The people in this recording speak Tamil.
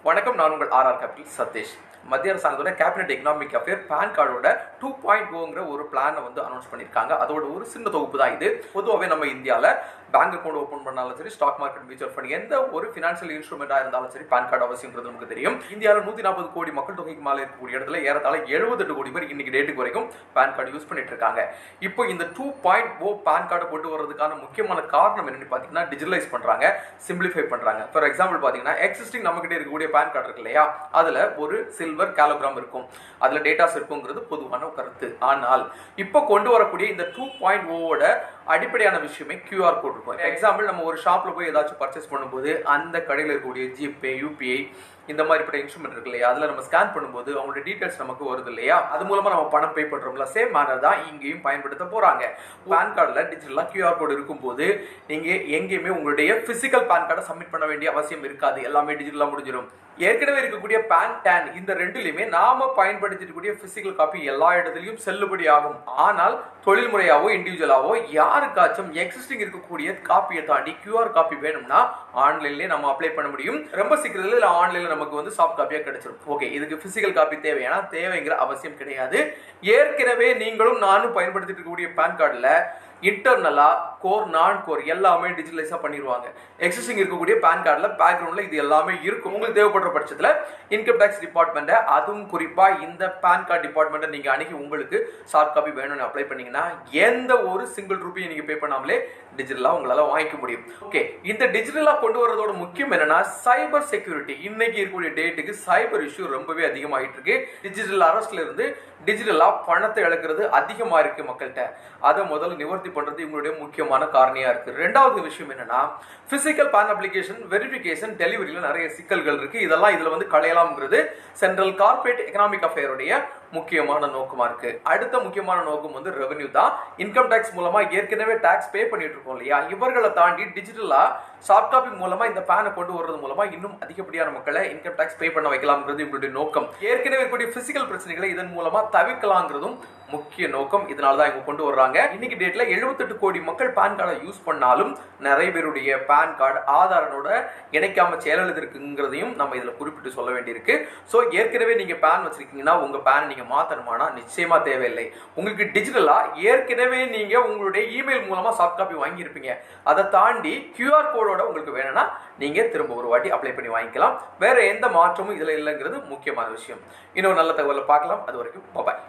வணக்கம், நான் உங்கள் ஆர்ஆர் கேபிட்டல் சதீஷ். மத்திய அரசாங்கத்தோட கேபினட் எக்கனாமிக் அஃபேர் பேன் கார்டோட 2.0ங்கிற ஒரு பிளானை வந்து அனௌன்ஸ் பண்ணியிருக்காங்க. அதோட ஒரு சின்ன தொகுப்பு தான் இது. பொதுவாகவே நம்ம இந்தியாவில் பேங்க் அக்கௌண்ட் ஓப்பன் பண்ணாலும் சரி, ஸ்டாக் மார்க்கெட், மியூச்சுவல் ஃபண்ட், எந்த ஒரு ஃபினான்ஷியல் இன்ஸ்ட்ருமெண்ட்டாக இருந்தாலும் சரி பேன் கார்டு அவசியம்ன்றது நமக்கு தெரியும். இந்தியாவில் 140 கோடி மக்கள் தொகைக்கு மேலே இருக்கக்கூடிய இடத்துல ஏறத்தாழ 78 கோடி பேர் இன்னைக்கு டேட்டுக்கு வரைக்கும் பேன் கார்டு யூஸ் பண்ணிட்டு இருக்காங்க. இப்போ இந்த 2.0 பேன் கார்டை கொண்டு வரதுக்கான முக்கியமான காரணம் என்னன்னு பார்த்தீங்கன்னா, டிஜிட்டலைஸ் பண்றாங்க, சிம்பிளிஃபை பண்றாங்க. ஃபார் எக்ஸாம்பிள் பார்த்தீங்கன்னா, எக்ஸிஸ்டிங் நம்ம கிட்ட இருக்கக்கூடிய பேன் கார்டு இருக்கு இல்லையா, அதுல ஒரு சில்வர் கேலோகிராம் இருக்கும், அதுல டேட்டாஸ் இருக்குங்கிறது பொதுவான கருத்து. ஆனால் இப்போ கொண்டு வரக்கூடிய இந்த 2.0வோட அடிப்படையான விஷயமே QR கோட் இருக்கும். எக்ஸாம்பிள், நம்ம ஒரு ஷாப்ல போய் ஏதாச்சும் பர்ச்சேஸ் பண்ணும்போது அந்த கடையில் இருக்கக்கூடிய ஜிபே, யூபிஐ இந்த மாதிரிப்பட்ட இன்ஸ்ட்ருமெண்ட் இருக்கு இல்லையா, அதுல நம்ம ஸ்கேன் பண்ணும்போது அவங்களோட டீடைல்ஸ் நமக்கு வருது இல்லையா, அது மூலமா நம்ம பணம் பே பண்றோம்ல, சேம் மேனர் தான் இங்கேயும் பயன்படுத்த போறாங்க. பேன் கார்டுல டிஜிட்டலா QR கோட் இருக்கும்போது நீங்க எங்கேயுமே உங்களுடைய பிசிக்கல் பேன் கார்டை சப்மிட் பண்ண வேண்டிய அவசியம் இருக்காது, எல்லாமே டிஜிட்டலா முடிஞ்சிடும். ஏற்கனவே இருக்கக்கூடிய பேன், டேன் இந்த ரெண்டுலையுமே நாம பயன்படுத்திக்கூடிய பிசிக்கல் காப்பி எல்லா இடத்துலையும் செல்லுபடி ஆகும். ஆனால் தொழில் முறையாவோ இண்டிவிஜுவலாவோ யாருக்காச்சும் எக்ஸிஸ்டிங் இருக்கக்கூடிய காப்பியை தாண்டி QR காப்பி வேணும்னா ஆன்லைன்லயே நம்ம அப்ளை பண்ண முடியும். ரொம்ப சீக்கிரத்தில் ஆன்லைன்ல நமக்கு வந்து சாஃப்ட் காப்பியா கிடைச்சிடும். ஓகே, இதுக்கு பிசிக்கல் காப்பி தேவையான தேவைங்கிற அவசியம் கிடையாது. ஏற்கனவே நீங்களும் நானும் பயன்படுத்திட்டு இருக்கக்கூடிய பேன் கார்டுல இன்டர்னலா கோர், நான் கோர் எல்லாமே டிஜிட்டலைஸா பண்ணிடுவாங்க. எக்ஸிஸ்டிங் இருக்கக்கூடிய பேன் கார்டுல பேக்ரவுண்ட்ல இது எல்லாமே இருக்கும். உங்களுக்கு தேவைப்படுற பட்சத்துல இன்கம் டாக்ஸ் டிபார்ட்மெண்ட், அதுவும் குறிப்பா இந்த பேன் கார்டு டிபார்ட்மெண்ட் நீங்க அன்னைக்கு உங்களுக்கு சாஃப்ட் காப்பி வேணும்னு அப்ளை பண்ணீங்கன்னா எந்த ஒரு சிங்கிள் ரூபாய் நீங்க பே பண்ணாமலே டிஜிட்டலா உங்களால வாங்கிக்க முடியும். ஓகே, இந்த டிஜிட்டலா கொண்டு வரதோட முக்கியம் என்னன்னா சைபர் செக்யூரிட்டி. இன்னைக்கு இருக்கக்கூடிய டேட்டுக்கு சைபர் இஷ்யூ ரொம்பவே அதிகமாயிட்டு இருக்கு. டிஜிட்டல் அரெஸ்ட்ல இருந்து டிஜிட்டலா பணத்தை இழக்கிறது அதிகமா இருக்கு மக்கள்கிட்ட. அதை முதல்ல நிவர்த்தி பண்றது இவங்களுடைய முக்கியமான காரணியா இருக்கு. ரெண்டாவது விஷயம் என்னன்னா, பிசிக்கல் பேன் அப்ளிகேஷன், வெரிஃபிகேஷன், டெலிவரியில நிறைய சிக்கல்கள் இருக்கு. இதெல்லாம் இதுல வந்து களையலாம்ங்கிறது சென்ட்ரல் கார்ப்பரேட் எக்கனாமிக் அஃபேருடைய முக்கியமான நோக்கமா இருக்கு. அடுத்த முக்கியமான நோக்கம் வந்து ரெவென்யூ தான். இன்கம் டாக்ஸ் மூலமா ஏற்கனவே டாக்ஸ் பே பண்ணிட்டு இருக்கோம் இல்லையா, இவர்களை தாண்டி டிஜிட்டலா சாஃப்ட் காப்பி மூலமா இந்த பேனை கொண்டு வர்றது மூலமா இன்னும் அதிகப்படியான மக்களை இன்கம் டாக்ஸ் பே பண்ண வைக்கலாம்ங்கிறது இவங்களுடைய நோக்கம். ஏற்கனவே இருக்கக்கூடிய பிசிக்கல் பிரச்சனைகளை இதன் மூலமா தவிர்க்கலாங்கிறதும் முக்கிய நோக்கம். இதனாலதான் இவங்க கொண்டு வர்றாங்க. இன்னைக்கு டேட்ல 78 கோடி மக்கள் பேன் கார்டை யூஸ் பண்ணாலும் நிறைய பேருடைய பேன் கார்டு ஆதாரோட இணைக்காம செயலிழந்து இருக்குங்கிறதையும் நம்ம இதுல குறிப்பிட்டு சொல்ல வேண்டியிருக்கு. சோ ஏற்கனவே நீங்க பேன் வச்சிருக்கீங்கன்னா உங்க பேன் நீங்க மாத்தணுமானா நிச்சயமா தேவையில்லை. உங்களுக்கு டிஜிட்டலா ஏற்கனவே நீங்க உங்களுடைய இமெயில் மூலமா சாஃப்ட் காப்பி வாங்கியிருப்பீங்க. அதை தாண்டி QR கோடோட உங்களுக்கு வேணும்னா நீங்க திரும்ப ஒரு வாட்டி அப்ளை பண்ணி வாங்கிக்கலாம். வேற எந்த மாற்றமும் இதுல இல்லைங்கிறது முக்கியமான விஷயம். இன்னொரு நல்ல தகவலை பார்க்கலாம். அது வரைக்கும் பாய்.